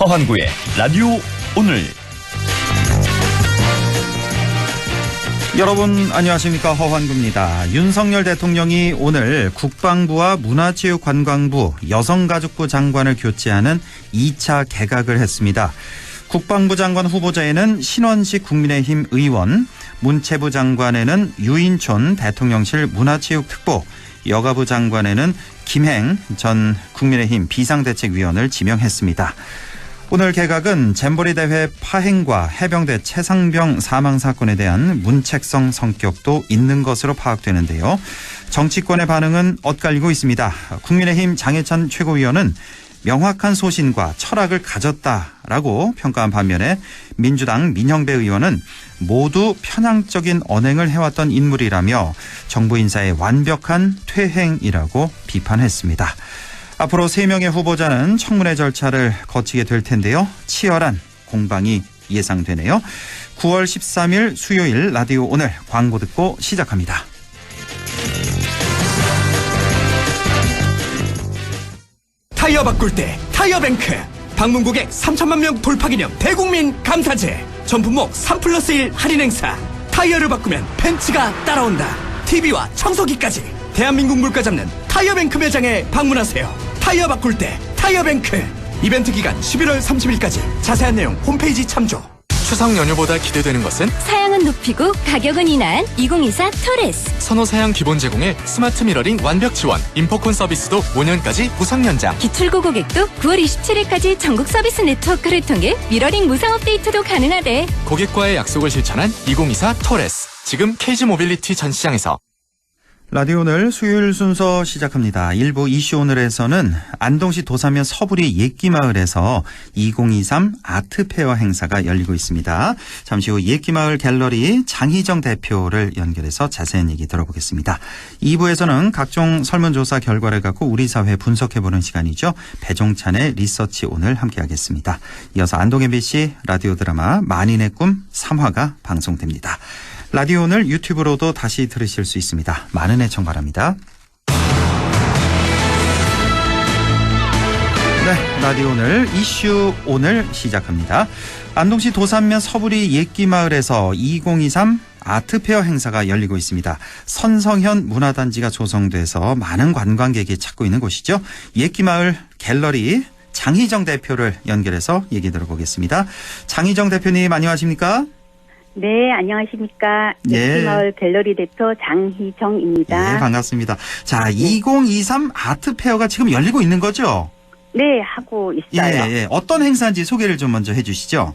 허환구의 라디오 오늘. 여러분 안녕하십니까, 허환구입니다. 윤석열 대통령이 오늘 국방부와 문화체육관광부, 여성가족부 장관을 교체하는 2차 개각을 했습니다. 국방부 장관 후보자에는 신원식 국민의힘 의원, 문체부 장관에는 유인촌 대통령실 문화체육특보, 여가부 장관에는 김행 전 국민의힘 비상대책위원을 지명했습니다. 오늘 개각은 잼버리 대회 파행과 해병대 최상병 사망 사건에 대한 문책성 성격도 있는 것으로 파악되는데요. 정치권의 반응은 엇갈리고 있습니다. 국민의힘 장해찬 최고위원은 명확한 소신과 철학을 가졌다라고 평가한 반면에 민주당 민형배 의원은 모두 편향적인 언행을 해왔던 인물이라며 정부 인사의 완벽한 퇴행이라고 비판했습니다. 앞으로 3명의 후보자는 청문회 절차를 거치게 될 텐데요. 치열한 공방이 예상되네요. 9월 13일 수요일 라디오 오늘 광고 듣고 시작합니다. 타이어 바꿀 때 타이어뱅크, 방문 고객 3천만 명 돌파 기념 대국민 감사제, 전 품목 3+1 할인 행사, 타이어를 바꾸면 벤츠가 따라온다. TV와 청소기까지 대한민국 물가 잡는 타이어뱅크 매장에 방문하세요. 타이어 바꿀 때 타이어뱅크. 이벤트 기간 11월 30일까지. 자세한 내용 홈페이지 참조. 추석 연휴보다 기대되는 것은 사양은 높이고 가격은 인하한 2024 토레스. 선호 사양 기본 제공에 스마트 미러링 완벽 지원, 인포콘 서비스도 5년까지 무상 연장. 기출고 고객도 9월 27일까지 전국 서비스 네트워크를 통해 미러링 무상 업데이트도 가능하대. 고객과의 약속을 실천한 2024 토레스. 지금 KG 모빌리티 전시장에서. 라디오 오늘 수요일 순서 시작합니다. 일부 이슈 오늘에서는 안동시 도사면 서부리 옛기마을에서 2023 아트페어 행사가 열리고 있습니다. 잠시 후 옛기마을 갤러리 장희정 대표를 연결해서 자세한 얘기 들어보겠습니다. 2부에서는 각종 설문조사 결과를 갖고 우리 사회 분석해보는 시간이죠. 배종찬의 리서치 오늘 함께하겠습니다. 이어서 안동 MBC 라디오 드라마 만인의 꿈 3화가 방송됩니다. 라디오 오늘 유튜브로도 다시 들으실 수 있습니다. 많은 애청 바랍니다. 네, 라디오 오늘 이슈 오늘 시작합니다. 안동시 도산면 서부리 옛기마을에서 2023 아트페어 행사가 열리고 있습니다. 선성현 문화단지가 조성돼서 많은 관광객이 찾고 있는 곳이죠. 옛기마을 갤러리 장희정 대표를 연결해서 얘기 들어보겠습니다. 장희정 대표님 안녕하십니까? 네, 안녕하십니까. 옛기마을 갤러리 대표 장희정입니다. 네, 반갑습니다. 자, 2023 아트페어가 지금 열리고 있는 거죠? 네, 하고 있어요. 예. 어떤 행사인지 소개를 좀 먼저 해 주시죠.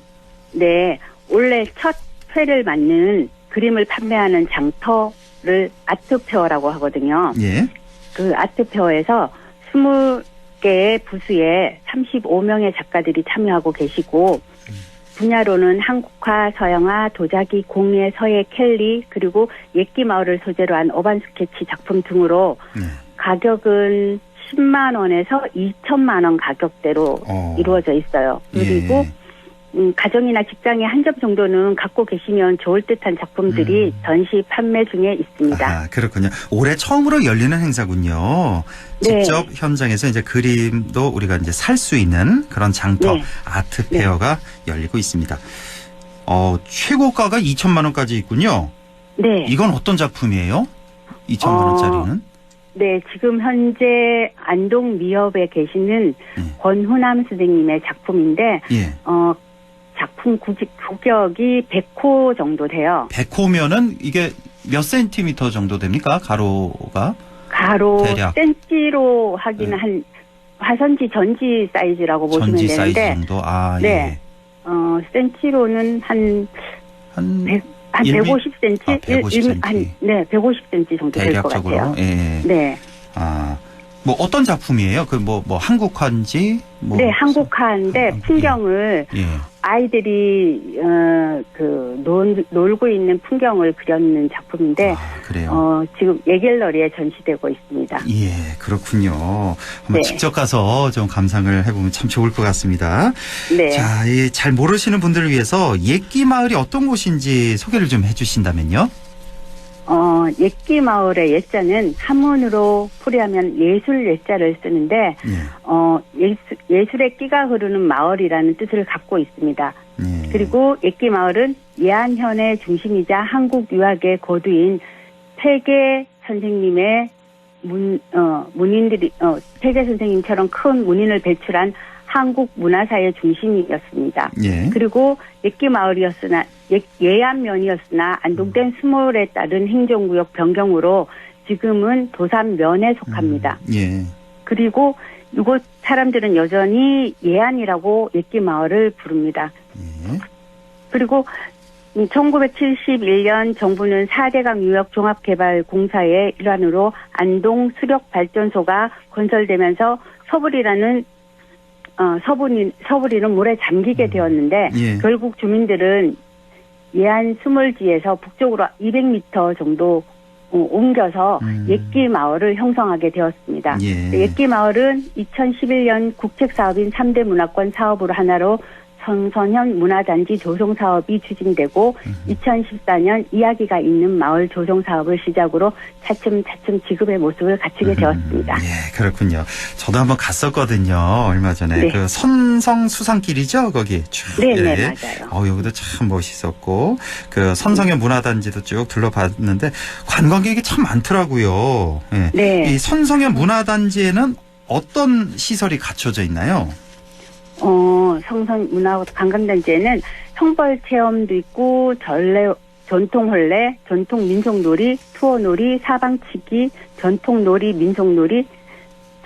네, 올해 첫 회를 맞는 그림을 판매하는 장터를 아트페어라고 하거든요. 예. 그 아트페어에서 20개의 부스에 35명의 작가들이 참여하고 계시고, 분야로는 한국화, 서양화, 도자기, 공예, 서예, 켈리, 그리고 옛기마을을 소재로 한 어반 스케치 작품 등으로 가격은 10만 원에서 2천만 원 가격대로 이루어져 있어요. 그리고 가정이나 직장에 한 점 정도는 갖고 계시면 좋을 듯한 작품들이 전시 판매 중에 있습니다. 아, 그렇군요. 올해 처음으로 열리는 행사군요. 직접 현장에서 이제 그림도 우리가 이제 살 수 있는 그런 장터 아트페어가 열리고 있습니다. 최고가가 2천만 원까지 있군요. 네. 이건 어떤 작품이에요? 2천만 원짜리는? 네, 지금 현재 안동 미협에 계시는 권훈남 선생님의 작품인데, 작품 구격이 100호 정도 돼요. 100호면은 이게 몇 센티미터 정도 됩니까? 가로가? 가로 대략. 센치로 하기는 한 화선지 전지 사이즈라고 보시면 전지 되는데. 사이즈 정도? 아, 네. 센치로는 한 150cm? 150cm. 150cm 정도 될 것 대략적으로. 같아요. 예. 네. 뭐 어떤 작품이에요? 뭐 한국화인지? 네, 한국화인데 풍경을 아이들이 놀고 있는 풍경을 그렸는 작품인데 그래요? 지금 예갤러리에 전시되고 있습니다. 예, 그렇군요. 한번 직접 가서 좀 감상을 해보면 참 좋을 것 같습니다. 네. 자, 잘 모르시는 분들을 위해서 옛기마을이 어떤 곳인지 소개를 좀 해주신다면요? 옛기 마을의 옛자는 한문으로 풀이하면 예술 옛자를 쓰는데, 예술의 끼가 흐르는 마을이라는 뜻을 갖고 있습니다. 그리고 옛기 마을은 예안현의 중심이자 한국 유학의 거두인 세계 선생님의 문인들이, 세계 선생님처럼 큰 문인을 배출한 한국 문화사의 중심이었습니다. 예. 그리고 옛기 마을이었으나 예안면이었으나 안동된 스몰에 따른 행정구역 변경으로 지금은 도산면에 속합니다. 예. 그리고 이곳 사람들은 여전히 예안이라고 옛기 마을을 부릅니다. 예. 그리고 1971년 정부는 4대강 유역 종합개발공사의 일환으로 안동 수력발전소가 건설되면서 서부리는 물에 잠기게 되었는데 예. 결국 주민들은 예안 수몰지에서 북쪽으로 200m 정도 옮겨서 옛기 마을을 형성하게 되었습니다. 예. 옛기 마을은 2011년 국책사업인 3대 문화권 사업으로 하나로 성선현 문화단지 조성 사업이 추진되고 2014년 이야기가 있는 마을 조성 사업을 시작으로 차츰차츰 지금의 모습을 갖추게 되었습니다. 예, 그렇군요. 저도 한번 갔었거든요. 얼마 전에. 네. 그 선성 수산길이죠, 거기 쭉. 네, 예. 네, 맞아요. 여기도 참 멋있었고 그 선성현 문화단지도 쭉 둘러봤는데 관광객이 참 많더라고요. 예. 네. 이 선성현 문화단지에는 어떤 시설이 갖춰져 있나요? 성선 문화관광단지에는 형벌 체험도 있고 전통 혼례, 전통 민속놀이, 투어놀이, 사방치기, 전통놀이, 민속놀이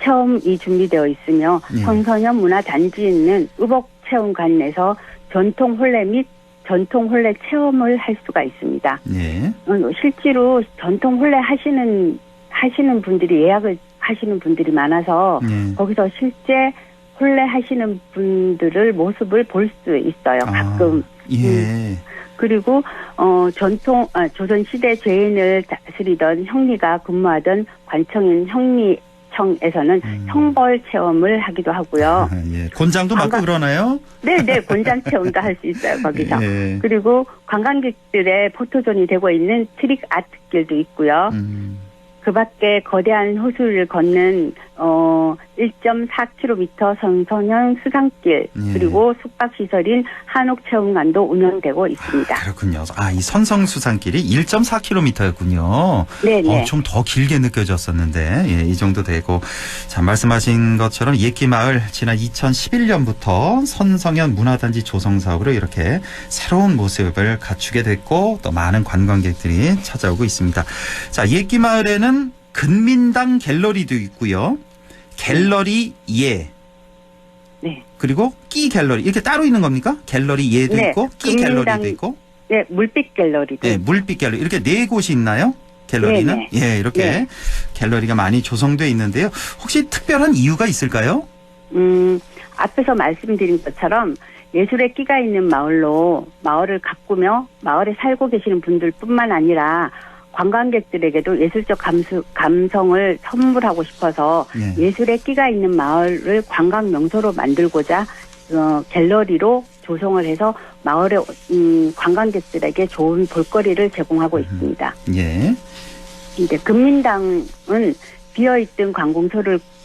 체험이 준비되어 있으며 성선현 문화단지는 의복체험관에서 전통 혼례 및 전통 혼례 체험을 할 수가 있습니다. 예. 실제로 전통 혼례 하시는 분들이 예약을 하시는 분들이 많아서 거기서 실제 혼례 하시는 분들을 모습을 볼 수 있어요. 가끔. 예. 그리고 조선 시대 죄인을 다스리던 형리가 근무하던 관청인 형리청에서는 형벌 체험을 하기도 하고요. 예. 곤장도 맞고 그러나요? 네, 곤장 체험도 할 수 있어요, 거기서. 예. 그리고 관광객들의 포토존이 되고 있는 트릭 아트길도 있고요. 그 밖에 거대한 호수를 걷는 1.4km 성선현 수산길 그리고 숙박시설인 한옥체험관도 운영되고 있습니다. 그렇군요. 이 선성수산길이 1.4km였군요. 네네. 좀 더 길게 느껴졌었는데 예, 이 정도 되고 자 말씀하신 것처럼 옛기마을 지난 2011년부터 선성현 문화단지 조성 사업으로 이렇게 새로운 모습을 갖추게 됐고 또 많은 관광객들이 찾아오고 있습니다. 자 옛기마을에는 근민당 갤러리도 있고요. 갤러리 예. 네. 그리고 끼 갤러리 이렇게 따로 있는 겁니까? 갤러리 예도 네. 있고 끼 갤러리도 있고. 네, 물빛 갤러리도. 네, 물빛 갤러리 이렇게 네 곳이 있나요? 갤러리는? 네네. 예, 이렇게 네. 갤러리가 많이 조성돼 있는데요. 혹시 특별한 이유가 있을까요? 앞에서 말씀드린 것처럼 예술의 끼가 있는 마을로 마을을 가꾸며 마을에 살고 계시는 분들뿐만 아니라 관광객들에게도 예술적 감성을 선물하고 싶어서 예술의 끼가 있는 마을을 관광 명소로 만들고자 갤러리로 조성을 해서 마을의 관광객들에게 좋은 볼거리를 제공하고 있습니다. 예. 이제 금민당은 비어있던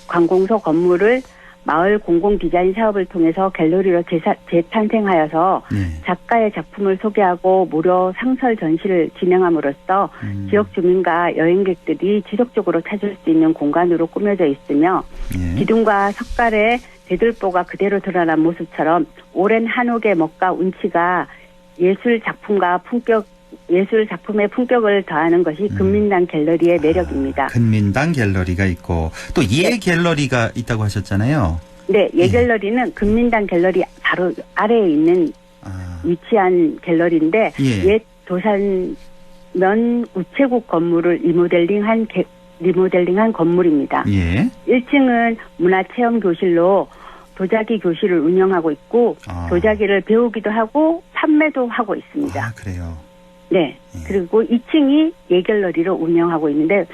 관공서 건물을 마을 공공 디자인 사업을 통해서 갤러리로 재탄생하여서 작가의 작품을 소개하고 무료 상설 전시를 진행함으로써 지역 주민과 여행객들이 지속적으로 찾을 수 있는 공간으로 꾸며져 있으며 기둥과 석갈의 대들보가 그대로 드러난 모습처럼 오랜 한옥의 멋과 운치가 예술 작품의 품격을 더하는 것이 금민당 갤러리의 매력입니다. 금민당 갤러리가 있고 또 예 갤러리가 있다고 하셨잖아요. 네, 예 갤러리는 금민당 갤러리 바로 아래에 있는 위치한 갤러리인데 옛 도산면 우체국 건물을 리모델링한 건물입니다. 예. 1층은 문화체험 교실로 도자기 교실을 운영하고 있고 도자기를 배우기도 하고 판매도 하고 있습니다. 그래요. 네. 그리고 2층이 예갤러리로 운영하고 있는데,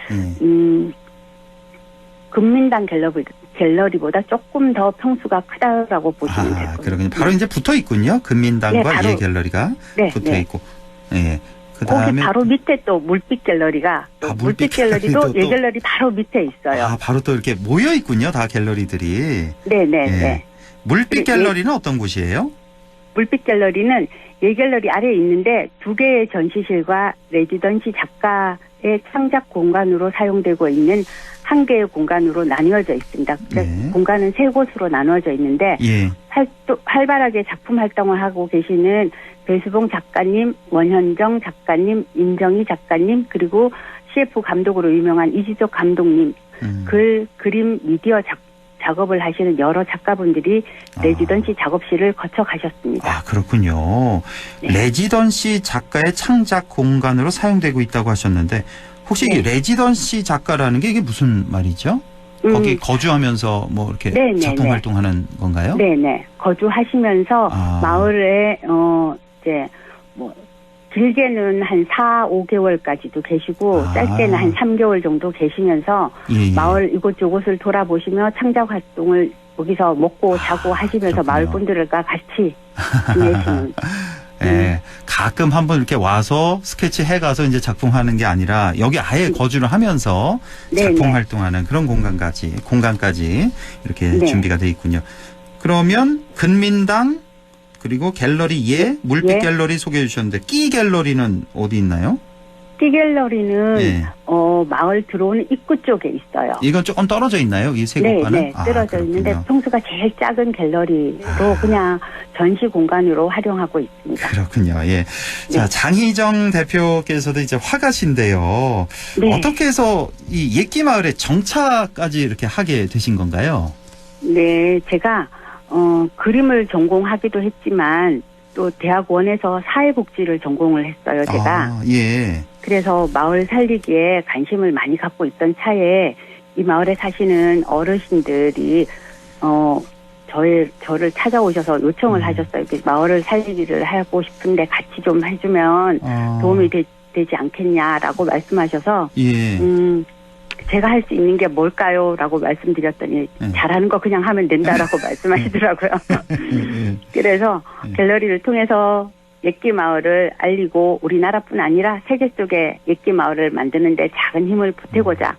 금민당 갤러리보다 조금 더 평수가 크다라고 보시면 될 겁니다. 그렇군요. 바로 이제 붙어 있군요. 금민당과 네, 예 갤러리가 붙어 있고. 예. 그다음에 거기 바로 밑에 또 물빛 갤러리가 또 물빛 갤러리도 예 갤러리 바로 밑에 있어요. 아, 바로 또 이렇게 모여 있군요. 다 갤러리들이. 네네네. 예. 물빛 갤러리는 어떤 곳이에요? 물빛 갤러리는 예 갤러리 아래에 있는데 두 개의 전시실과 레지던시 작가의 창작 공간으로 사용되고 있는 한 개의 공간으로 나뉘어져 있습니다. 예. 공간은 세 곳으로 나누어져 있는데 예. 활발하게 작품 활동을 하고 계시는 배수봉 작가님, 원현정 작가님, 임정희 작가님, 그리고 CF 감독으로 유명한 이지석 감독님, 글, 그림, 미디어 작업을 하시는 여러 작가분들이 레지던시 작업실을 거쳐 가셨습니다. 아, 그렇군요. 네. 레지던시 작가의 창작 공간으로 사용되고 있다고 하셨는데 혹시 네. 레지던시 작가라는 게 이게 무슨 말이죠? 거기 거주하면서 뭐 이렇게 네네네. 작품 활동하는 건가요? 네네. 거주하시면서 마을에 이제 뭐 길게는 한 4, 5개월까지도 계시고 짧게는 한 3개월 정도 계시면서 예. 마을 이곳저곳을 돌아보시며 창작 활동을 여기서 먹고 자고 하시면서 그렇군요. 마을 분들과 같이 지내시는. 예, 가끔 한번 이렇게 와서 스케치 해가서 이제 작품하는 게 아니라 여기 아예 거주를 하면서 작품 네네. 활동하는 그런 공간까지 이렇게 네. 준비가 돼 있군요. 그러면 근민당 그리고 갤러리 예, 물빛 예. 갤러리 소개해 주셨는데 끼 갤러리는 어디 있나요? 띠 갤러리는 네. 마을 들어오는 입구 쪽에 있어요. 이건 조금 떨어져 있나요? 이 세 곳과는? 네, 떨어져 있는데 평수가 제일 작은 갤러리로 그냥 전시 공간으로 활용하고 있습니다. 그렇군요. 예. 자, 네. 장희정 대표께서도 이제 화가신데요. 네. 어떻게 해서 이 예끼 마을에 정차까지 이렇게 하게 되신 건가요? 네, 제가 그림을 전공하기도 했지만 또 대학원에서 사회복지를 전공을 했어요. 제가. 예. 그래서 마을 살리기에 관심을 많이 갖고 있던 차에 이 마을에 사시는 어르신들이 저를 찾아오셔서 요청을 하셨어요. 마을을 살리기를 하고 싶은데 같이 좀 해주면 도움이 되지 않겠냐라고 말씀하셔서 예. 제가 할 수 있는 게 뭘까요? 라고 말씀드렸더니 잘하는 거 그냥 하면 된다라고 말씀하시더라고요. 그래서 갤러리를 통해서 예끼 마을을 알리고 우리나라뿐 아니라 세계 속에 예끼 마을을 만드는 데 작은 힘을 보태고자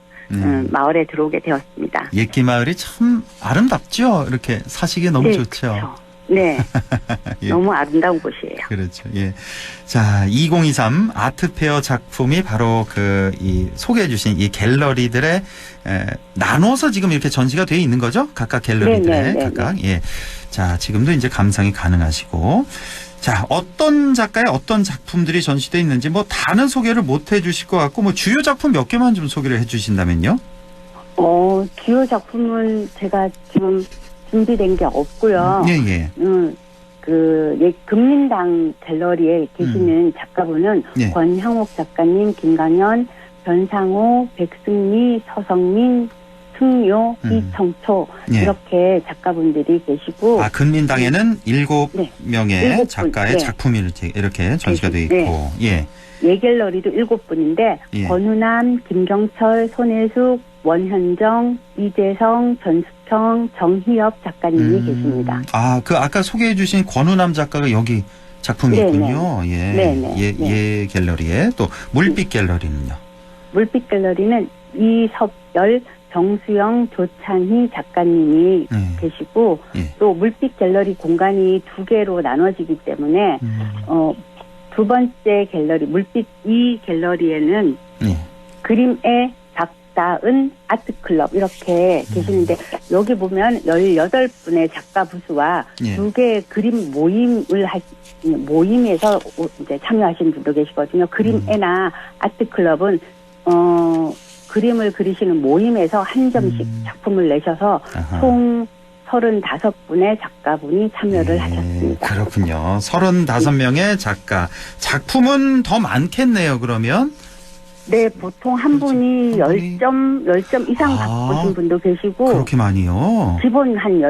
마을에 들어오게 되었습니다. 예끼 마을이 참 아름답죠? 이렇게 사시기 너무 네, 좋죠. 그렇죠. 네. 예. 너무 아름다운 곳이에요. 그렇죠. 예. 자, 2023 아트페어 작품이 바로 이 소개해 주신 이 갤러리들의 나눠서 지금 이렇게 전시가 되어 있는 거죠? 각각 갤러리들의 네, 네, 각각. 예. 자, 지금도 이제 감상이 가능하시고. 자, 어떤 작가의 어떤 작품들이 전시되어 있는지 뭐 다는 소개를 못 해 주실 것 같고 뭐 주요 작품 몇 개만 좀 소개를 해 주신다면요? 주요 작품은 제가 지금 준비된 게 없고요. 예, 예. 금민당 갤러리에 계시는 작가분은 예. 권향옥 작가님, 김강현, 변상호, 백승미, 서성민, 승요, 이청초 예. 이렇게 작가분들이 계시고 근민당에는 7명의 네. 작가의 네. 작품이 이렇게 전시가 되어 있고. 네. 예. 예 갤러리도 7분인데 예. 권우남, 김경철, 손혜숙, 원현정, 이재성, 전숙형, 정희엽 작가님이 계십니다. 아까 소개해 주신 권우남 작가가 여기 작품이 네네. 있군요. 예. 네네. 예 갤러리에 또 물빛 갤러리는요. 물빛 갤러리는 이섭열, 정수영, 조창희 작가님이 계시고 예. 또 물빛 갤러리 공간이 2개로 나눠지기 때문에 두 번째 갤러리 물빛 이 갤러리에는 예. 그림의 박다은 아트클럽 이렇게 계시는데 여기 보면 18분의 작가 부수와 예. 2개의 그림 모임에서 이제 참여하신 분도 계시거든요. 그림애나 아트클럽은 그림을 그리시는 모임에서 한 점씩 작품을 내셔서 총 35분의 작가분이 참여를 하셨습니다. 그렇군요. 35명의 작가. 작품은 더 많겠네요, 그러면? 네, 보통 한 분이 10점 이상 바꾸신 분도 계시고. 그렇게 많이요? 기본 한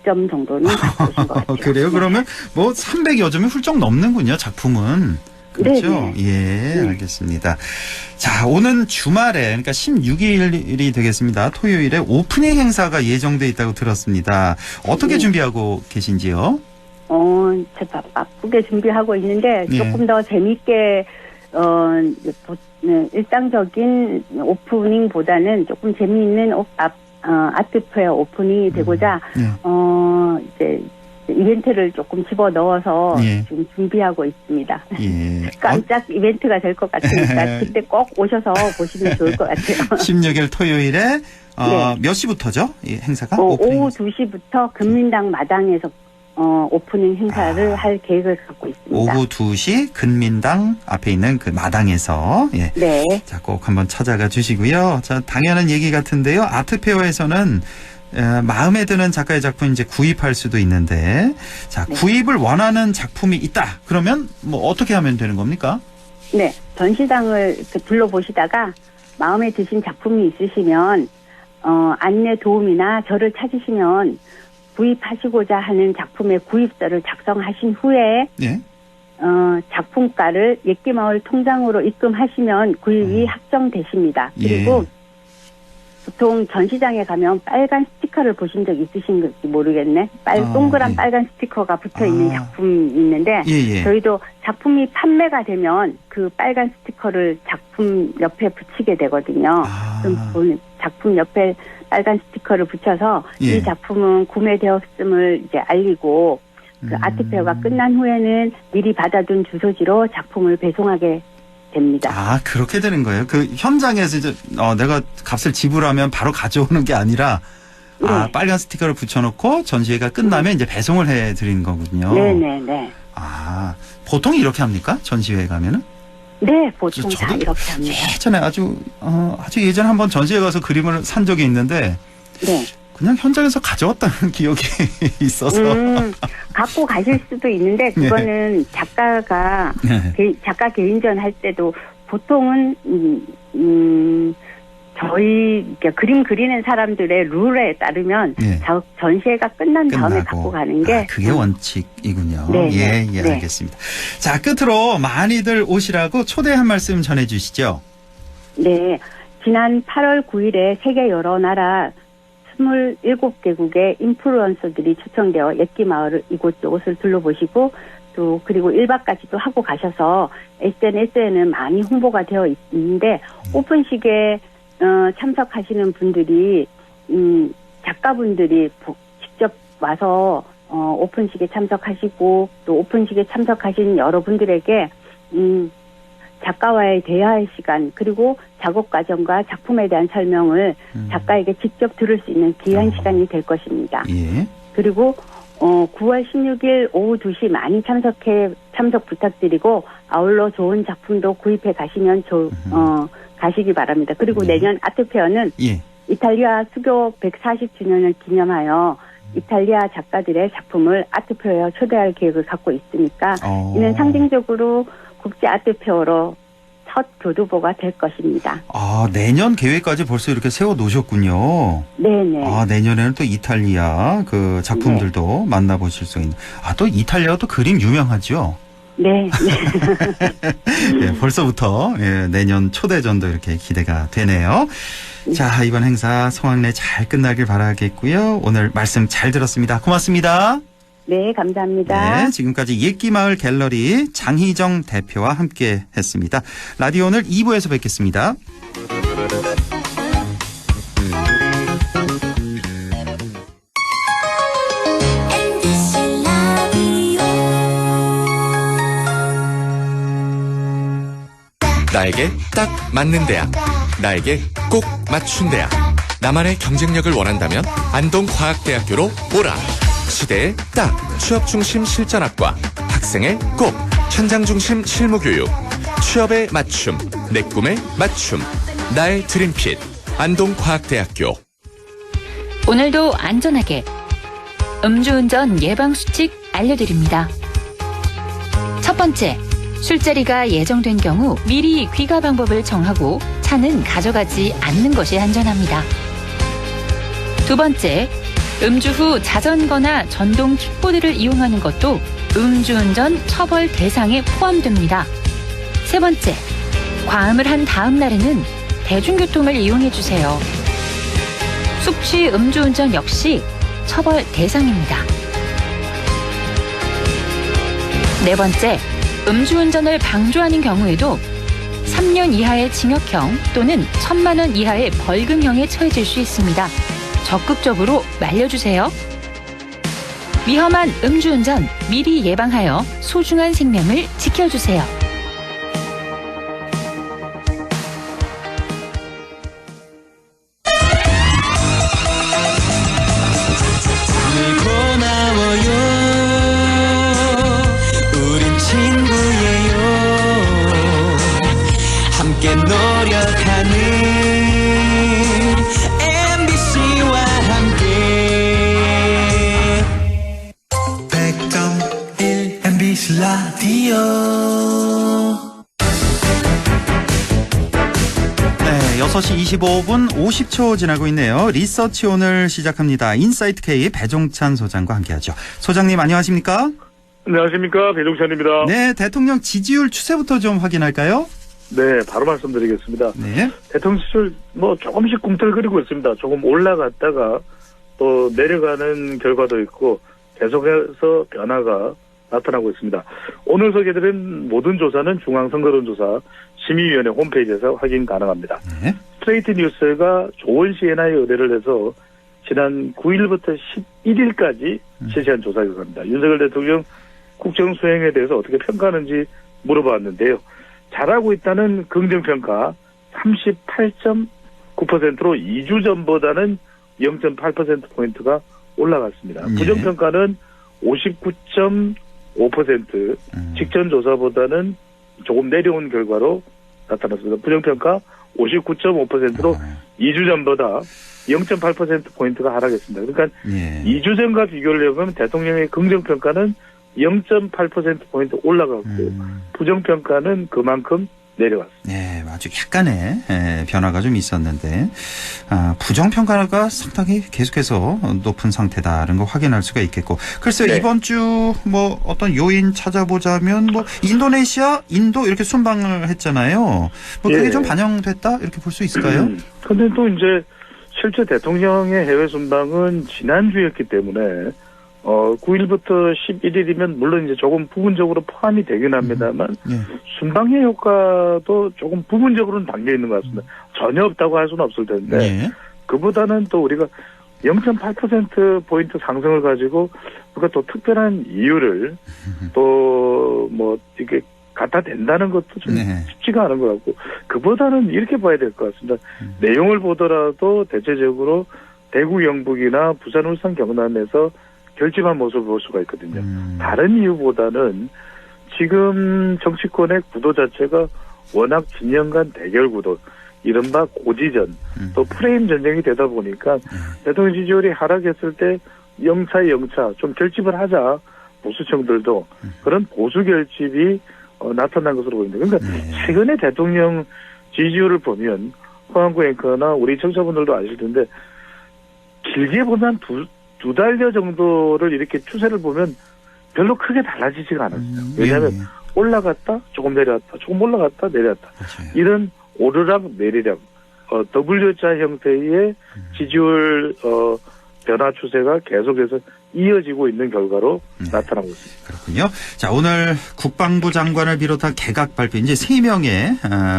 10점 정도는 바꾸신 것 같아요. 그래요? 그러면 뭐 300여 점이 훌쩍 넘는군요, 작품은. 그렇죠? 네네. 예, 알겠습니다. 자, 오는 주말에, 그러니까 16일이 되겠습니다. 토요일에 오프닝 행사가 예정돼 있다고 들었습니다. 어떻게 준비하고 계신지요? 제가 바쁘게 준비하고 있는데 예. 조금 더 재미있게 일상적인 오프닝보다는 조금 재미있는 아트페어 오프닝이 되고자 이제 이벤트를 조금 집어 넣어서 예. 지금 준비하고 있습니다. 예. 깜짝 이벤트가 될 것 같으니까 그때 꼭 오셔서 보시면 좋을 것 같아요. 16일 토요일에 네. 몇 시부터죠? 이 행사가? 오후 2시부터 금민당 마당에서 오프닝 행사를 할 계획을 갖고 있습니다. 오후 2시 근민당 앞에 있는 그 마당에서 예. 네. 자, 꼭 한번 찾아가 주시고요. 자, 당연한 얘기 같은데요. 아트페어에서는 마음에 드는 작가의 작품 이제 구입할 수도 있는데, 자, 네. 구입을 원하는 작품이 있다. 그러면 뭐 어떻게 하면 되는 겁니까? 네. 전시장을 이렇게 둘러보시다가 마음에 드신 작품이 있으시면 안내 도움이나 저를 찾으시면 구입하시고자 하는 작품의 구입서를 작성하신 후에 예. 작품가를 예끼마을 통장으로 입금하시면 구입이 확정되십니다. 그리고 보통 전시장에 가면 빨간 스티커를 보신 적 있으신지 모르겠네. 동그란 예. 빨간 스티커가 붙어 있는 작품이 있는데 예. 저희도 작품이 판매가 되면 그 빨간 스티커를 작품 옆에 붙이게 되거든요. 그럼 작품 옆에 빨간 스티커를 붙여서 예. 이 작품은 구매되었음을 이제 알리고 그 아트페어가 끝난 후에는 미리 받아둔 주소지로 작품을 배송하게 됩니다. 아, 그렇게 되는 거예요. 그 현장에서 이제 내가 값을 지불하면 바로 가져오는 게 아니라 빨간 스티커를 붙여놓고 전시회가 끝나면 이제 배송을 해드리는 거군요. 네네네. 아, 보통 이렇게 합니까? 전시회 가면은? 네, 보통 다 저도 이렇게 합니다. 예전에 아주 예전에 한번 전시회 가서 그림을 산 적이 있는데 네. 그냥 현장에서 가져왔다는 기억이 있어서. 갖고 가실 수도 있는데 그거는 작가가 작가 개인전 할 때도 보통은 저희 그림 그리는 사람들의 룰에 따르면 전시회가 끝난 다음에 갖고 가는 게 그게 원칙이군요. 네, 예, 네. 알겠습니다. 자, 끝으로 많이들 오시라고 초대 한 말씀 전해주시죠. 네, 지난 8월 9일에 세계 여러 나라 27개국의 인플루언서들이 초청되어 예끼마을 이곳저곳을 둘러보시고 또 그리고 1박까지도 하고 가셔서 SNS에는 많이 홍보가 되어 있는데 오픈식에 참석하시는 분들이 작가분들이 직접 와서 오픈식에 참석하시고 또 오픈식에 참석하신 여러분들에게 작가와의 대화의 시간 그리고 작업 과정과 작품에 대한 설명을 작가에게 직접 들을 수 있는 귀한 시간이 될 것입니다. 예. 그리고 9월 16일 오후 2시 많이 참석 부탁드리고 아울러 좋은 작품도 구입해 가시면 가시기 바랍니다. 그리고 내년 아트페어는 이탈리아 수교 140주년을 기념하여 이탈리아 작가들의 작품을 아트페어에 초대할 계획을 갖고 있으니까 이는 상징적으로 국제 아트페어로 첫 교두보가 될 것입니다. 아, 내년 계획까지 벌써 이렇게 세워 놓으셨군요. 네네. 아, 내년에는 또 이탈리아 그 작품들도 만나보실 수 있는. 아, 또 이탈리아가 또 그림 유명하죠? 네. 예, 벌써부터 내년 초대전도 이렇게 기대가 되네요. 자, 이번 행사 성황리에 잘 끝나길 바라겠고요. 오늘 말씀 잘 들었습니다. 고맙습니다. 네, 감사합니다. 네, 지금까지 예끼마을 갤러리 장희정 대표와 함께 했습니다. 라디오 오늘 2부에서 뵙겠습니다. 나에게 딱 맞는 대학, 나에게 꼭 맞춘 대학. 나만의 경쟁력을 원한다면 안동과학대학교로 오라. 시대에 딱 취업 중심 실전학과, 학생의 꼭 현장 중심 실무교육, 취업에 맞춤, 내 꿈에 맞춤, 나의 드림핏 안동과학대학교. 오늘도 안전하게 음주운전 예방수칙 알려드립니다. 첫 번째, 술자리가 예정된 경우 미리 귀가 방법을 정하고 차는 가져가지 않는 것이 안전합니다. 두 번째, 음주 후 자전거나 전동 킥보드를 이용하는 것도 음주운전 처벌 대상에 포함됩니다. 세 번째, 과음을 한 다음 날에는 대중교통을 이용해 주세요. 숙취 음주운전 역시 처벌 대상입니다. 네 번째, 음주운전을 방조하는 경우에도 10년 이하의 징역형 또는 1,000만 원 이하의 벌금형에 처해질 수 있습니다. 적극적으로 말려주세요. 위험한 음주운전 미리 예방하여 소중한 생명을 지켜주세요. 함께 노력하는 MBC와 함께 100.1 MBC 라디오. 네, 6시 25분 50초 지나고 있네요. 리서치 오늘 시작합니다. 인사이트 K 배종찬 소장과 함께하죠. 소장님 안녕하십니까? 안녕하십니까, 배종찬입니다. 네, 대통령 지지율 추세부터 좀 확인할까요? 네, 바로 말씀드리겠습니다. 네. 대통령 지지율 조금씩 꿈틀거리고 있습니다. 조금 올라갔다가 또 내려가는 결과도 있고 계속해서 변화가 나타나고 있습니다. 오늘 소개드린 모든 조사는 중앙선거론조사 심의위원회 홈페이지에서 확인 가능합니다. 네. 스트레이트 뉴스가 조원 CNI에 의뢰를 해서 지난 9일부터 11일까지 실시한 조사 결과입니다. 윤석열 대통령 국정 수행에 대해서 어떻게 평가하는지 물어봤는데요. 잘하고 있다는 긍정평가 38.9%로 2주 전보다는 0.8%포인트가 올라갔습니다. 예. 부정평가는 59.5%, 직전 조사보다는 조금 내려온 결과로 나타났습니다. 부정평가 59.5%로 2주 전보다 0.8%포인트가 하락했습니다. 그러니까 예. 2주 전과 비교를 해보면 대통령의 긍정평가는 0.8%포인트 올라갔고 부정평가는 그만큼 내려왔습니다. 네, 아주 약간의 변화가 좀 있었는데 부정평가가 상당히 계속해서 높은 상태다라는 거 확인할 수가 있겠고 글쎄요. 네. 이번 주 어떤 요인 찾아보자면 인도네시아, 인도 이렇게 순방을 했잖아요. 그게 예. 좀 반영됐다 이렇게 볼 수 있을까요? 그런데 또 이제 실제 대통령의 해외 순방은 지난주였기 때문에 9일부터 11일이면 물론 이제 조금 부분적으로 포함이 되긴 합니다만 예. 순방의 효과도 조금 부분적으로는 담겨 있는 것 같습니다. 전혀 없다고 할 수는 없을 텐데 예. 그보다는 또 우리가 0.8%포인트 상승을 가지고 우리가 또 특별한 이유를 또 이게 갖다 댄다는 것도 좀 네. 쉽지가 않은 것 같고 그보다는 이렇게 봐야 될 것 같습니다. 내용을 보더라도 대체적으로 대구 영북이나 부산 울산 경남에서 결집한 모습을 볼 수가 있거든요. 다른 이유보다는 지금 정치권의 구도 자체가 워낙 진영 간 대결 구도, 이른바 고지전, 또 프레임 전쟁이 되다 보니까 대통령 지지율이 하락했을 때 영차 좀 결집을 하자 보수층들도 그런 보수 결집이 나타난 것으로 보입니다. 그러니까 최근에 대통령 지지율을 보면 허한구 앵커나 우리 청취자분들도 아실 텐데 길게 보면 두 달여 정도를 이렇게 추세를 보면 별로 크게 달라지지가 않았어요. 왜냐하면 올라갔다 조금 내려왔다 조금 올라갔다 내려왔다 그렇죠. 이런 오르락 내리락 W자 형태의 지지율 변화 추세가 계속해서 이어지고 있는 결과로 나타나고 있습니다. 그렇군요. 자, 오늘 국방부 장관을 비롯한 개각 발표, 이제 3명의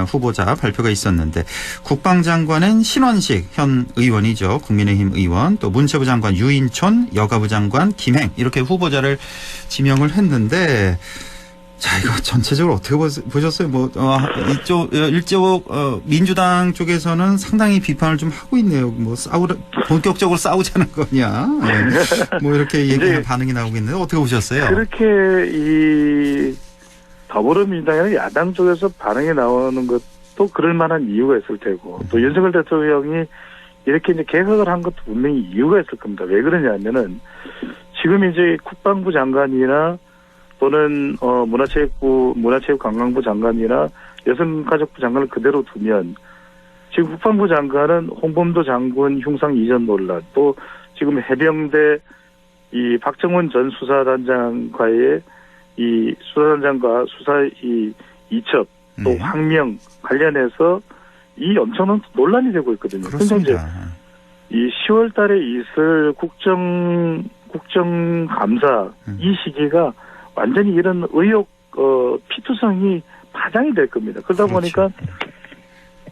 후보자 발표가 있었는데, 국방장관은 신원식 현 의원이죠. 국민의힘 의원, 또 문체부 장관 유인촌, 여가부 장관 김행, 이렇게 후보자를 지명을 했는데, 자, 이거 전체적으로 어떻게 보셨어요? 일쪽 민주당 쪽에서는 상당히 비판을 좀 하고 있네요. 본격적으로 싸우자는 거냐? 이렇게 얘기하는 반응이 나오고 있는데 어떻게 보셨어요? 그렇게 이 더불어민주당이나 야당 쪽에서 반응이 나오는 것도 그럴 만한 이유가 있을 테고 또 윤석열 대통령이 이렇게 이제 개각을 한 것도 분명히 이유가 있을 겁니다. 왜 그러냐면은 지금 이제 국방부 장관이나 또는 문화체육관광부 장관이나 여성가족부 장관을 그대로 두면 지금 국방부 장관은 홍범도 장군 흉상 이전 논란 또 지금 해병대 이 박정원 전 수사단장과의 이 수사단장과 수사 이 이첩 또 황명 관련해서 이 엄청난 논란이 되고 있거든요. 그렇습니다. 이 10월 달에 있을 국정감사 이 시기가 완전히 이런 의혹 피투성이 파장이 될 겁니다. 그러다 그렇죠. 보니까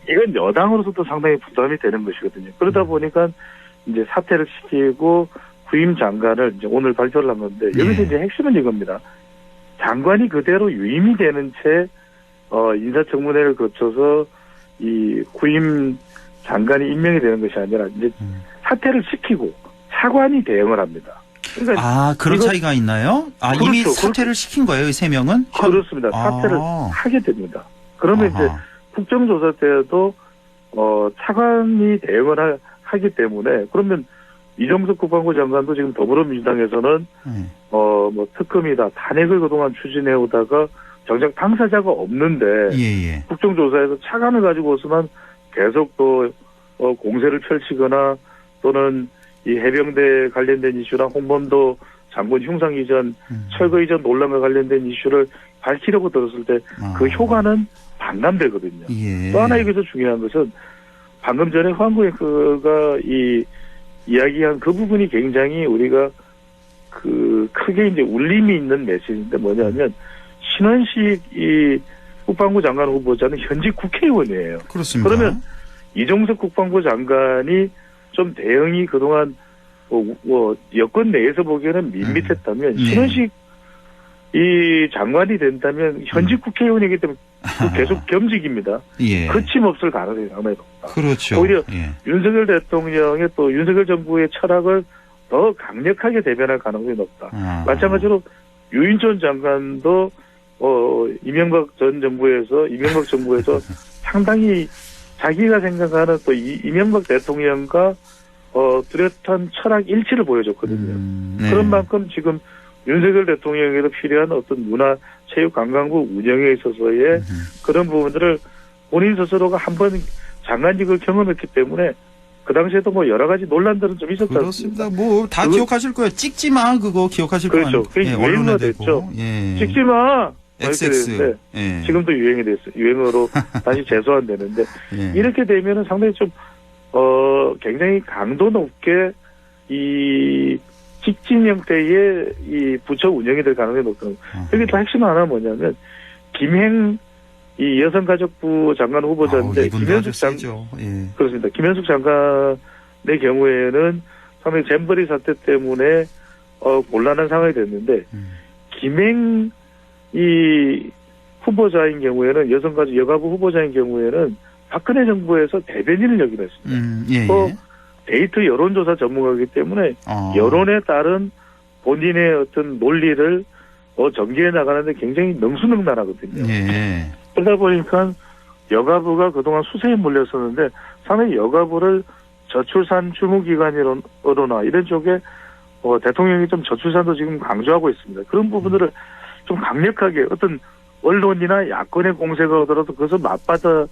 이건 여당으로서도 상당히 부담이 되는 것이거든요. 그러다 보니까 이제 사퇴를 시키고 후임 장관을 이제 오늘 발표를 한 건데 여기서 예. 이제 핵심은 이겁니다. 장관이 그대로 유임이 되는 채 인사청문회를 거쳐서 이 후임 장관이 임명이 되는 것이 아니라 이제 사퇴를 시키고 차관이 대응을 합니다. 그러니까 그런 이거- 차이가 있나요? 그렇죠. 이미 사퇴를 시킨 거예요, 이 3명은? 그렇습니다. 사퇴를 하게 됩니다. 그러면 이제 국정조사 때도 차관이 대응을 하기 때문에 그러면 이정석 국방부 장관도 지금 더불어민주당에서는 뭐 특검이다 탄핵을 그동안 추진해 오다가 정작 당사자가 없는데 예. 국정조사에서 차관을 가지고서만 계속 또 공세를 펼치거나 또는 이 해병대 관련된 이슈나 홍범도 장군 흉상 이전, 철거 이전 논란과 관련된 이슈를 밝히려고 들었을 때 그 효과는 반감되거든요. 예. 또 하나 여기서 중요한 것은 방금 전에 황구 앵커가 이야기한 그 부분이 굉장히 우리가 크게 이제 울림이 있는 메시지인데 뭐냐면 신원식 이 국방부 장관 후보자는 현직 국회의원이에요. 그렇습니다. 그러면 이종석 국방부 장관이 좀 대응이 그동안 여권 내에서 보기에는 밋밋했다면 신원식 이 장관이 된다면 현직 국회의원이기 때문에 계속 겸직입니다. 예. 거침없을 가능성이 상당히 높다. 그렇죠. 오히려 예. 윤석열 대통령의 또 윤석열 정부의 철학을 더 강력하게 대변할 가능성이 높다. 마찬가지로 유인촌 장관도 이명박 정부에서 상당히 자기가 생각하는 또 이명박 대통령과 뚜렷한 철학 일치를 보여줬거든요. 네. 그런 만큼 지금 윤석열 대통령에게도 필요한 어떤 문화, 체육, 관광부 운영에 있어서의 그런 부분들을 본인 스스로가 한번 장관직을 경험했기 때문에 그 당시에도 뭐 여러 가지 논란들은 좀 있었지 않습니까? 그렇습니다. 뭐 다 기억하실 거예요. 찍지 마 그거 기억하실 거예요. 그렇죠. 그게 유행어가 됐죠. 예. 찍지 마. XX. 예. 지금도 유행이 됐어요. 유행어로 다시 재소환되는데 예. 이렇게 되면은 상당히 좀 굉장히 강도 높게 이 직진 형태의 이 부처 운영이 될 가능성이 높다는 거예요. 여기 또 핵심 하나 뭐냐면 김행 이 여성가족부 장관 후보자인데 그렇습니다. 김현숙 장관의 경우에는 상당히 잼버리 사태 때문에 곤란한 상황이 됐는데 김행 이 후보자인 경우에는 여가부 후보자인 경우에는 박근혜 정부에서 대변인을 역임을 했습니다. 또 데이트 여론조사 전문가이기 때문에 여론에 따른 본인의 어떤 논리를 전개해 나가는데 굉장히 능수능란하거든요. 예. 그러다 보니까 여가부가 그동안 수세에 몰렸었는데 상당히 여가부를 저출산 주무기관으로나 이런 쪽에 대통령이 좀 저출산도 지금 강조하고 있습니다. 그런 부분들을 좀 강력하게 어떤 언론이나 야권의 공세가 오더라도 그것을 맞받아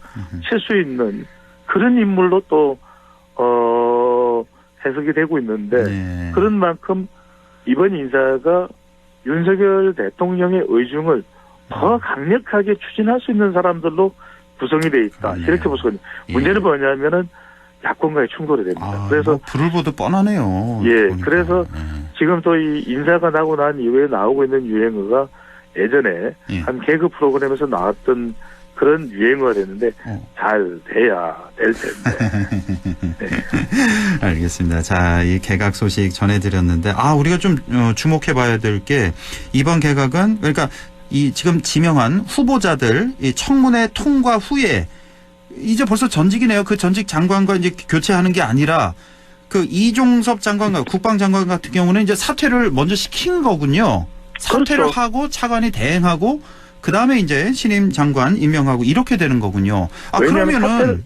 칠 수 있는 그런 인물로 또 해석이 되고 있는데 그런 만큼 이번 인사가 윤석열 대통령의 의중을 더 강력하게 추진할 수 있는 사람들로 구성이 돼 있다. 이렇게 볼 수가 있는. 문제는 뭐냐면은 야권과의 충돌이 됩니다. 그래서 뭐 불을 보듯 뻔하네요. 예, 그래서 지금 또 이 인사가 나고 난 이후에 나오고 있는 유행어가 예전에 한 개그 프로그램에서 나왔던 그런 유행어가 됐는데 잘 돼야 될 텐데. 네. 알겠습니다. 자, 이 개각 소식 전해드렸는데 우리가 좀 주목해봐야 될 게 이번 개각은 그러니까 이 지금 지명한 후보자들 이 청문회 통과 후에 이제 벌써 전직이네요. 그 전직 장관과 이제 교체하는 게 아니라 그 이종섭 장관과 국방장관 같은 경우는 이제 사퇴를 먼저 시킨 거군요. 사퇴를 그렇죠. 하고 차관이 대행하고 그 다음에 이제 신임 장관 임명하고 이렇게 되는 거군요. 그러면은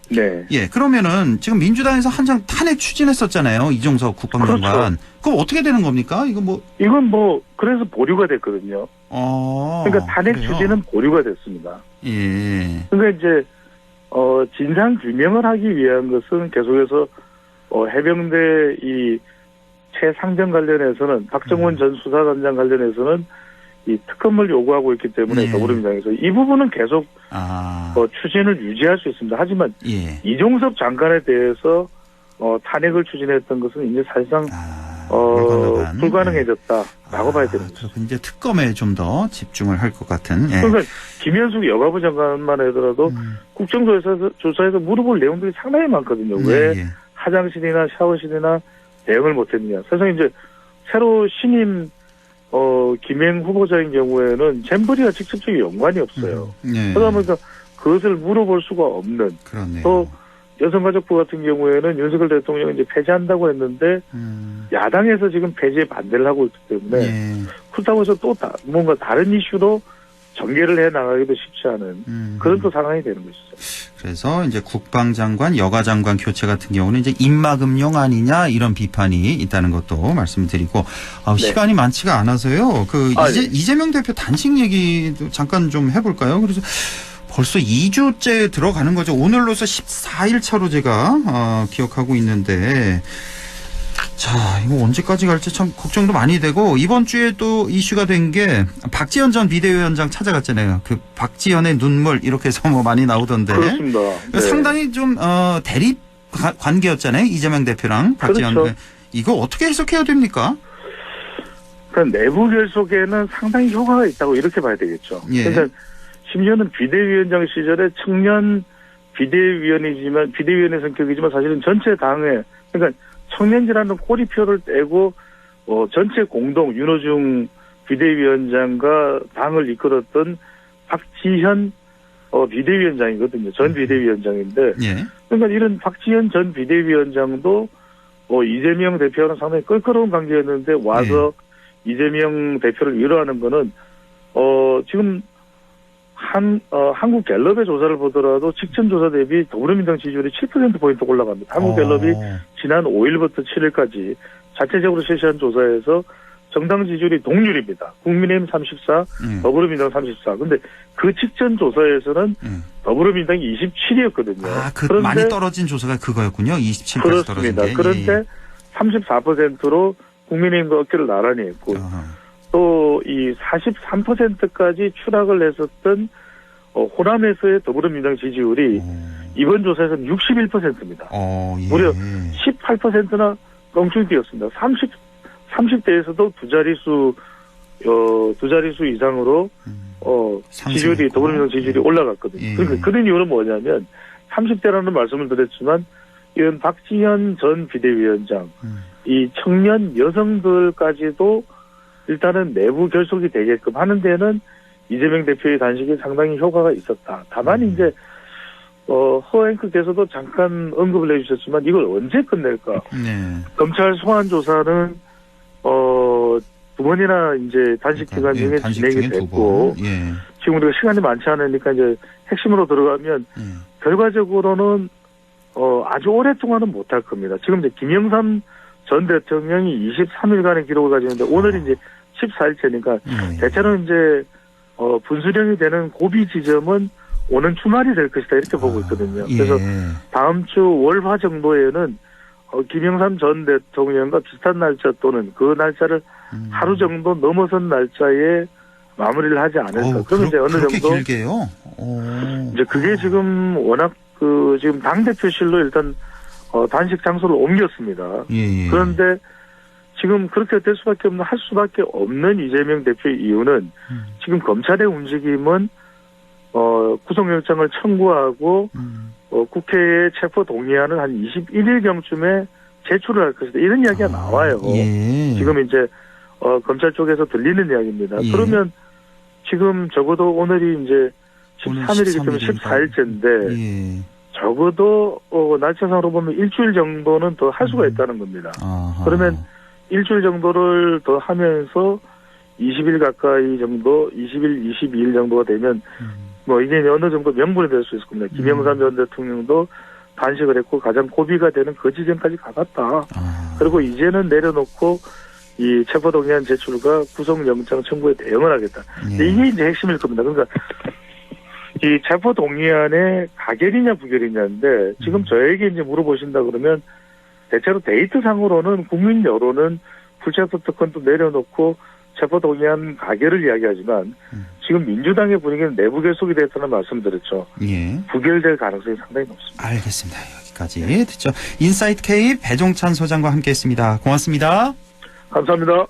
네. 예, 그러면은 지금 민주당에서 한창 탄핵 추진했었잖아요. 이종석 국방장관. 그렇죠. 그럼 어떻게 되는 겁니까? 이건 그래서 보류가 됐거든요. 그러니까 탄핵 그래요? 추진은 보류가 됐습니다. 예. 그러니까 이제 진상 규명을 하기 위한 것은 계속해서 해병대 이 최상정 관련해서는 박정원 전 수사단장 관련해서는 이 특검을 요구하고 있기 때문에 더불어민주당에서 이 부분은 계속 추진을 유지할 수 있습니다. 하지만 이종섭 장관에 대해서 탄핵을 추진했던 것은 이제 사실상 불가능해졌다. 라고 봐야 되는 거죠. 그렇군요. 이제 특검에 좀 더 집중을 할 것 같은. 예. 그러니까 김현숙 여가부 장관만 하더라도 국정조사에서 물어볼 내용들이 상당히 많거든요. 왜 예. 화장실이나 샤워실이나 대응을 못했느냐. 사실 이제 새로 신임 김행 후보자인 경우에는 잼버리와 직접적인 연관이 없어요. 예. 그러다 보니까 그것을 물어볼 수가 없는. 그렇네요. 또 여성가족부 같은 경우에는 윤석열 대통령이 이제 폐지한다고 했는데 야당에서 지금 폐지에 반대를 하고 있기 때문에 예. 그렇다고 해서 또 뭔가 다른 이슈로 전개를 해 나가기도 쉽지 않은 그런 또 상황이 되는 것이죠. 그래서 이제 국방장관, 여가장관 교체 같은 경우는 이제 입막음용 아니냐 이런 비판이 있다는 것도 말씀드리고 네. 시간이 많지가 않아서요. 이재명 대표 단식 얘기도 잠깐 좀 해볼까요? 그래서 벌써 2주째 들어가는 거죠. 오늘로서 14일 차로 제가 기억하고 있는데 자, 이거 언제까지 갈지 참 걱정도 많이 되고 이번 주에 또 이슈가 된 게 박지원 전 비대위원장 찾아갔잖아요. 그 박지원의 눈물 이렇게 해서 뭐 많이 나오던데. 그렇습니다. 네. 상당히 좀 대립 관계였잖아요. 이재명 대표랑 박지원. 그렇죠. 이거 어떻게 해석해야 됩니까? 그러니까 내부 결속에는 상당히 효과가 있다고 이렇게 봐야 되겠죠. 예. 그러니까 심지어는 비대위원장 시절에 청년 비대위원의 성격이지만 사실은 전체 당에 그러니까 청년지라는 꼬리표를 떼고 전체 공동 윤호중 비대위원장과 당을 이끌었던 박지현 비대위원장이거든요. 전 비대위원장인데 예. 그러니까 이런 박지현 전 비대위원장도 이재명 대표와는 상당히 껄끄러운 관계였는데 와서 이재명 대표를 위로하는 거는 지금 한국 갤럽의 조사를 보더라도 직전 조사 대비 더불어민주당 지지율이 7%포인트 올라갑니다. 한국 갤럽이 지난 5일부터 7일까지 자체적으로 실시한 조사에서 정당 지지율이 동률입니다. 국민의힘 34, 더불어민주당 34. 근데 그 직전 조사에서는 더불어민주당이 27이었거든요. 그런데 많이 떨어진 조사가 그거였군요. 27까지 떨어진 게. 그런데 34%로 국민의힘과 어깨를 나란히 했고 또 이 43%까지 추락을 했었던 호남에서의 더불어민주당 지지율이 이번 조사에서는 61%입니다. 예. 무려 18%나 껑충 뛰었습니다. 30대에서도 두 자릿수 이상으로 지지율이 더불어민주당 지지율이 올라갔거든요. 그러니까 그런 이유는 뭐냐면 30대라는 말씀을 드렸지만 이런 박지현 전 비대위원장 이 청년 여성들까지도 일단은 내부 결속이 되게끔 하는 데는 이재명 대표의 단식이 상당히 효과가 있었다. 다만 이제 허앵크께서도 잠깐 언급을 해주셨지만 이걸 언제 끝낼까? 검찰 소환 조사는 두 번이나 이제 단식 기간 중에 진행이 됐고 지금 우리가 시간이 많지 않으니까 이제 핵심으로 들어가면 결과적으로는 아주 오랫동안은 못할 겁니다. 지금 이제 김영삼 전 대통령이 23일간의 기록을 가지고 있는데 오늘이 이제 14일째니까 대체로 이제 분수령이 되는 고비 지점은 오는 주말이 될 것이다 이렇게 보고 있거든요. 그래서 다음 주 월화 정도에는 김영삼 전 대통령과 비슷한 날짜 또는 그 날짜를 하루 정도 넘어선 날짜에 마무리를 하지 않을까. 그러면 이제 어느 정도 길게요? 이제 그게 지금 워낙 지금 당 대표실로 일단 단식 장소를 옮겼습니다. 그런데 지금 그렇게 될 수밖에 없는 할 수밖에 없는 이재명 대표의 이유는 지금 검찰의 움직임은 구속영장을 청구하고 국회에 체포 동의안을 한 21일경쯤에 제출을 할 것이다. 이런 이야기가 나와요. 지금 이제 검찰 쪽에서 들리는 이야기입니다. 그러면 지금 적어도 오늘이 이제 13일이기 때문에 14일째인데 적어도 날짜상으로 보면 일주일 정도는 더 할 수가 있다는 겁니다. 그러면 일주일 정도를 더 하면서 20일 가까이 정도, 20일, 22일 정도가 되면 뭐 이게 어느 정도 명분이 될 수 있을 겁니다. 김영삼 전 대통령도 단식을 했고 가장 고비가 되는 그 지점까지 가봤다. 그리고 이제는 내려놓고 이 체포동의안 제출과 구속영장 청구에 대응을 하겠다. 이게 이제 핵심일 겁니다. 그러니까 이 체포동의안의 가결이냐 부결이냐인데 지금 저에게 이제 물어보신다 그러면 대체로 데이트상으로는 국민 여론은 불체포 특권도 내려놓고 체포동의안 가결을 이야기하지만 지금 민주당의 분위기는 내부 결속이 됐다는 말씀드렸죠. 부결될 가능성이 상당히 높습니다. 알겠습니다. 여기까지 듣죠. 인사이트 K 배종찬 소장과 함께했습니다. 고맙습니다. 감사합니다.